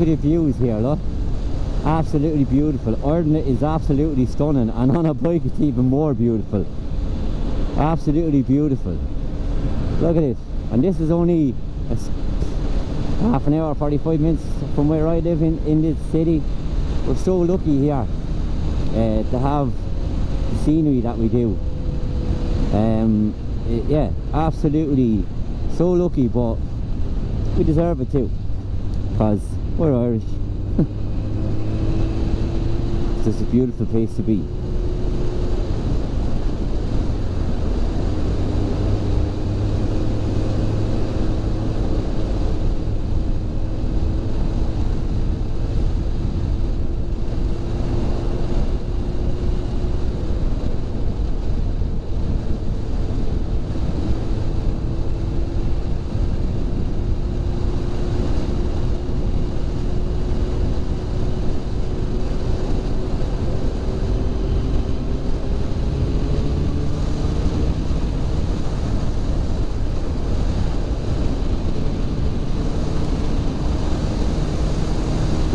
Look at the views here, look. Absolutely beautiful. Ireland is absolutely stunning, and on a bike it's even more beautiful. Absolutely beautiful. Look at it. And this is only half an hour, 45 minutes from where I live in this city. We're so lucky here to have the scenery that we do. Yeah, absolutely so lucky, but we deserve it too, because we're Irish. It's just a beautiful place to be.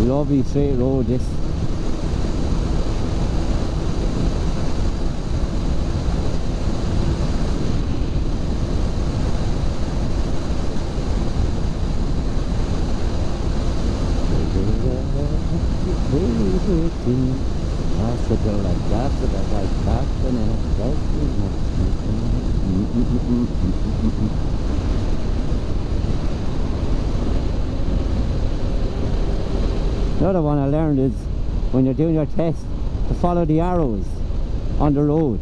Lovely straight road this. Another one I learned is when you're doing your test to follow the arrows on the road,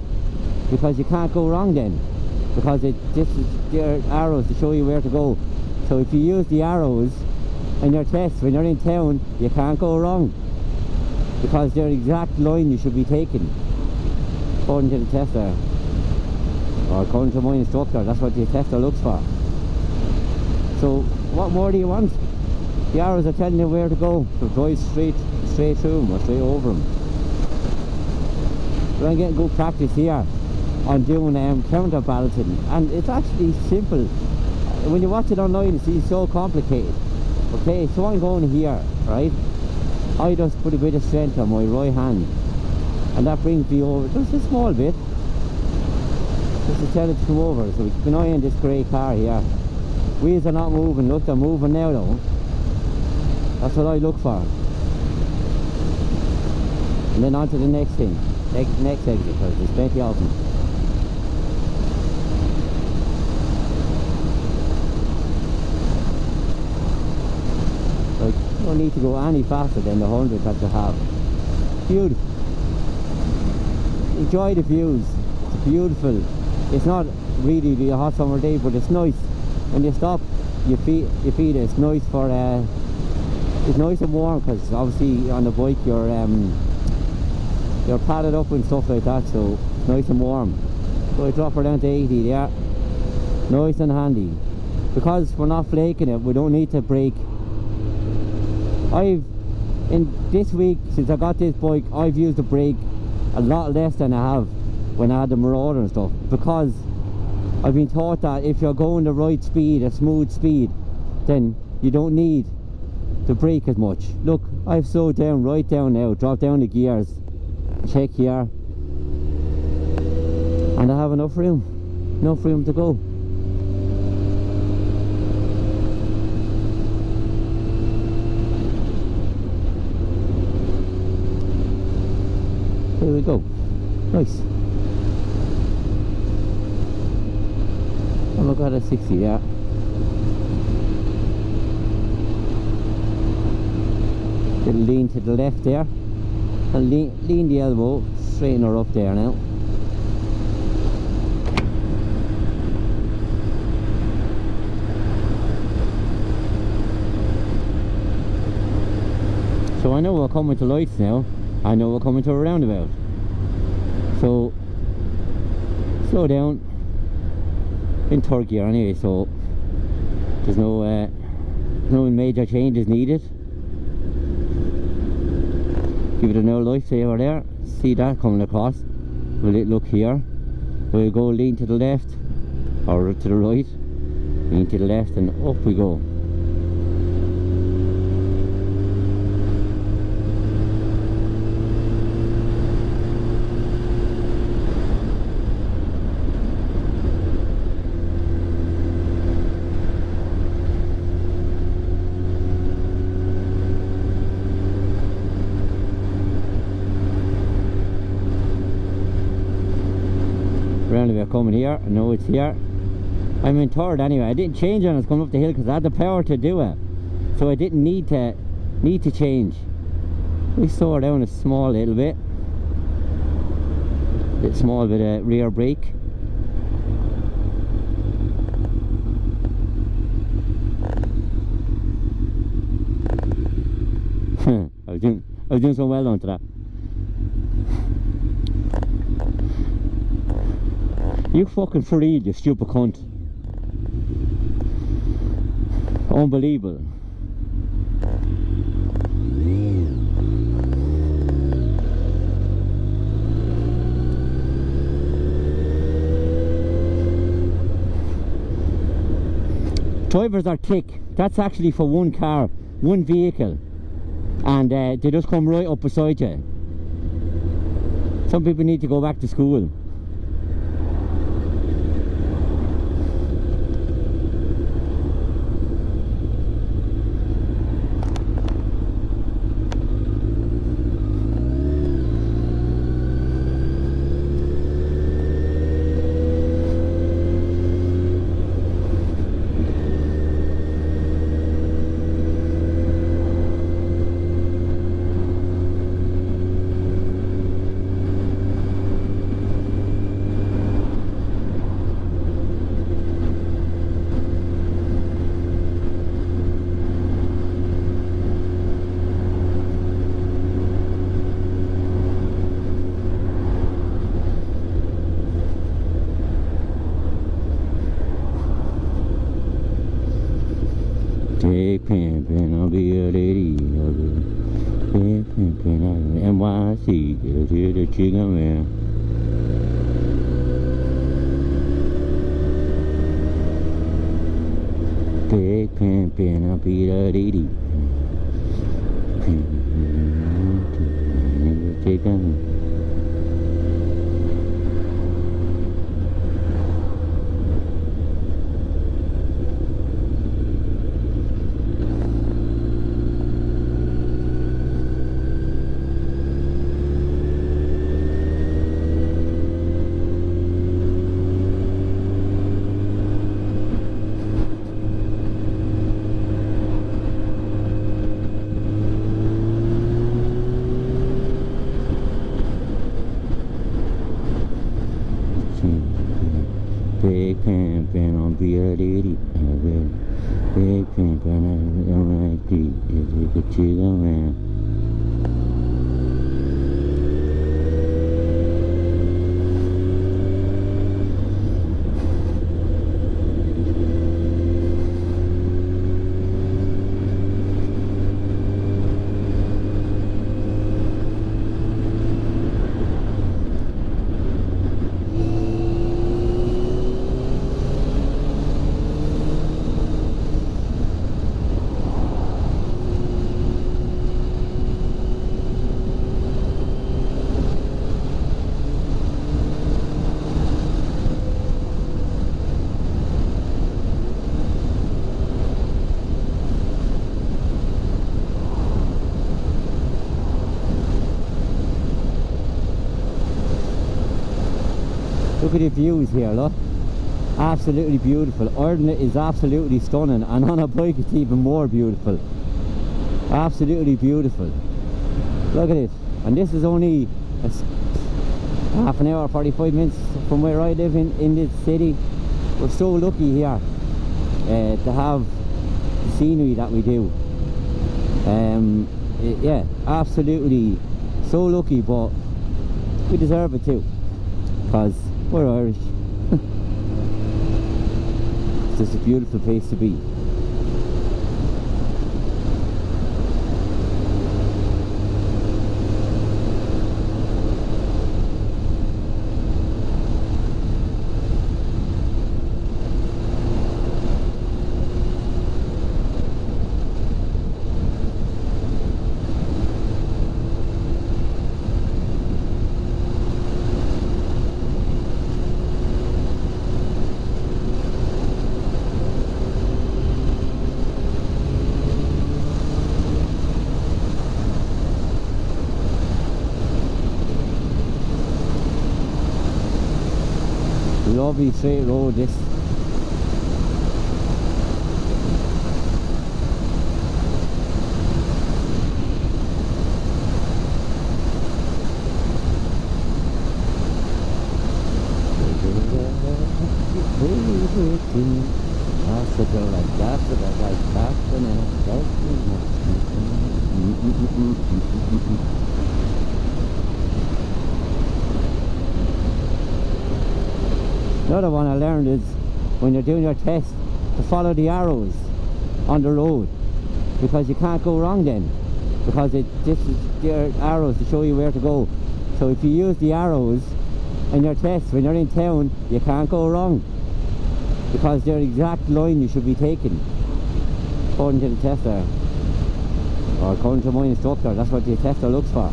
because you can't go wrong then, because this is their arrows to show you where to go. So if you use the arrows in your test when you're in town, you can't go wrong, because they're the exact line you should be taking according to the tester, or according to my instructor. That's what the tester looks for. So what more do you want? The arrows are telling you where to go, so drive straight through them or straight over them. So I'm getting good practice here on doing counterbalancing, and it's actually simple. When you watch it online, it seems so complicated. Okay, so I'm going here, right? I just put a bit of strength on my right hand, and that brings me over just a small bit, just to tell it to come over. So we keep an eye on this grey car here. Wheels are not moving. Look, they're moving now though. That's what I look for. And then on to the next thing, next exit, because there's plenty of them. Like, you don't need to go any faster than the 100 that you have. Beautiful. Enjoy the views. It's beautiful. It's not really a hot summer day, but it's nice. When you stop, you feel it. It's nice for it's nice and warm, because obviously on the bike you're padded up and stuff like that, so it's nice and warm. So I drop her down to 80 there. Nice and handy. Because we're not flaking it, we don't need to brake. In this week, since I got this bike, I've used the brake a lot less than I have when I had the Marauder and stuff, because I've been taught that if you're going the right speed, a smooth speed, then you don't need to brake as much. Look, I've slowed down right down now, dropped down the gears, check here, and I have enough room to go. There we go. Nice. And we've got a 60 there. Little lean to the left there, and lean the elbow, straighten her up there now. So I know we're coming to lights now. I know we're coming to a roundabout. So slow down in third gear anyway, so there's no major changes needed. Give it a no lifesaver there. See that coming across. Will it look here? We'll go lean to the left or to the right. Lean to the left and up we go. we're coming here. I know it's here. I'm in third anyway. I didn't change when I was coming up the hill because I had the power to do it, so I didn't need to change. We slow down a small little bit. Small bit of rear brake. I was doing so well onto that. You fucking freed, you stupid cunt. Unbelievable. Drivers are thick. That's actually for one car, one vehicle, and they just come right up beside you. Some people need to go back to school. Take pimpin', I'll be a lady. I'll be pimpin', I'll be NYC. Get to the chicken man. Take pimpin', I'll be a lady. Chicken. Big pimpin' on B.A.D. Big pimpin' on M.I.T. It's a chicken man. Look at the views here, look. Absolutely beautiful. Ireland is absolutely stunning, and on a bike it's even more beautiful. Absolutely beautiful. Look at it. And this is only half an hour, 45 minutes from where I live in this city. We're so lucky here to have the scenery that we do. Yeah, absolutely so lucky, but we deserve it too, because we're Irish. It's just a beautiful place to be. lovely straight road this. Another one I learned is when you're doing your test to follow the arrows on the road, because you can't go wrong then, because this is their arrows to show you where to go. So if you use the arrows in your test when you're in town, you can't go wrong, because they're the exact line you should be taking according to the tester, or according to my instructor. That's what the tester looks for.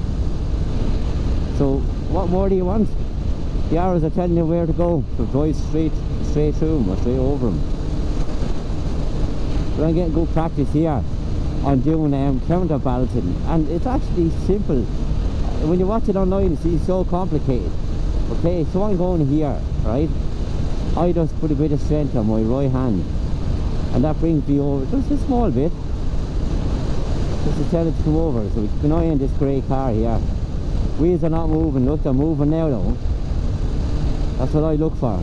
So what more do you want? The arrows are telling you where to go, so drive straight through them or straight over them. So I'm getting good practice here on doing counterbalancing, and it's actually simple. When you watch it online, it's so complicated. Okay, so I'm going here, right? I just put a bit of strength on my right hand, and that brings me over just a small bit, just to tell it to come over. So we keep an eye on this grey car here. Wheels are not moving. Look, they're moving now though. That's what I look for.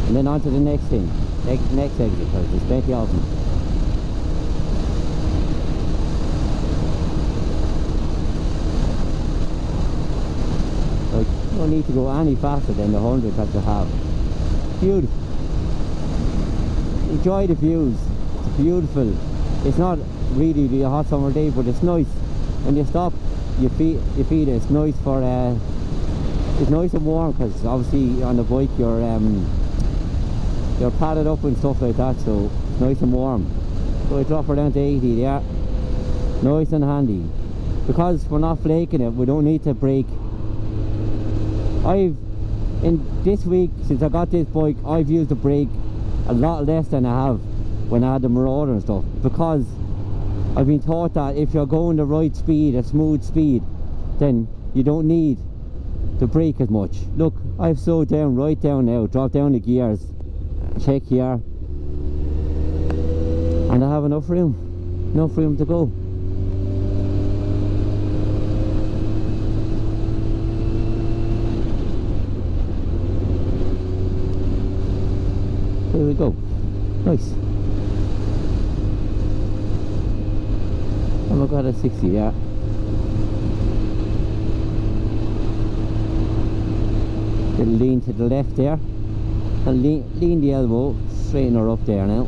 And then on to the next thing, next exit, because there's plenty of them. Like, you don't need to go any faster than the 100 that you have. Beautiful. Enjoy the views. It's beautiful. It's not really a hot summer day, but it's nice. When you stop, you feel it. It's nice for it's nice and warm, because obviously on the bike you're padded up and stuff like that, so it's nice and warm. So I drop her down to 80 there. Nice and handy. Because we're not flaking it, we don't need to brake. In this week, since I got this bike, I've used the brake a lot less than I have when I had the Marauder and stuff, because I've been taught that if you're going the right speed, a smooth speed, then you don't need to brake as much. Look, I've slowed down right down now, dropped down the gears, check here, and I have enough room to go. There we go. Nice. And we've got a 60 there. Little lean to the left there. And lean the elbow, straighten her up there now.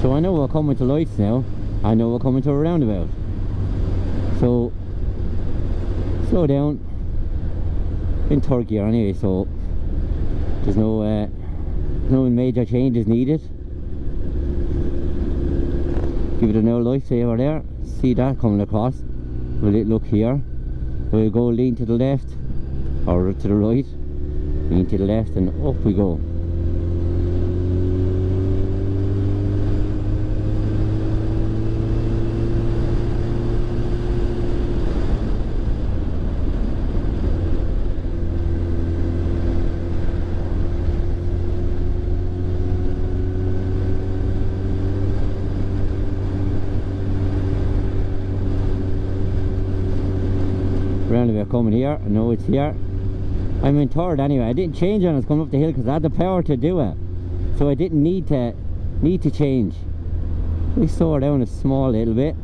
So I know we're coming to lights now. I know we're coming to a roundabout. So slow down in third gear anyway, so there's no major changes needed. Give it a no lifesaver there. See that coming across. Will it look here? We'll go lean to the left or to the right. Lean to the left and up we go. Roundabout coming here. I know it's here. I'm in third anyway. I didn't change when I was coming up the hill because I had the power to do it, so I didn't need to change. We slow her down a small little bit.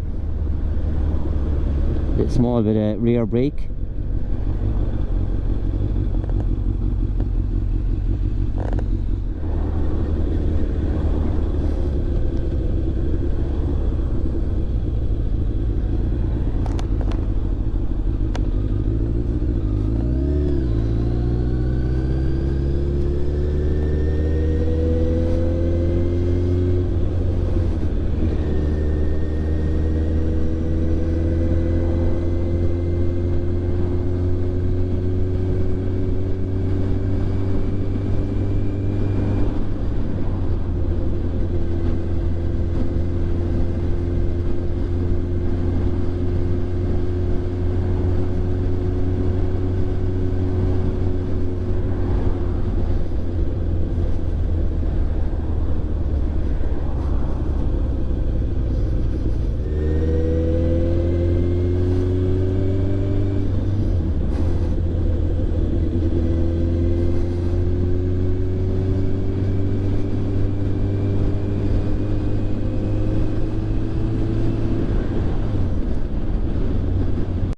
Small bit of rear brake.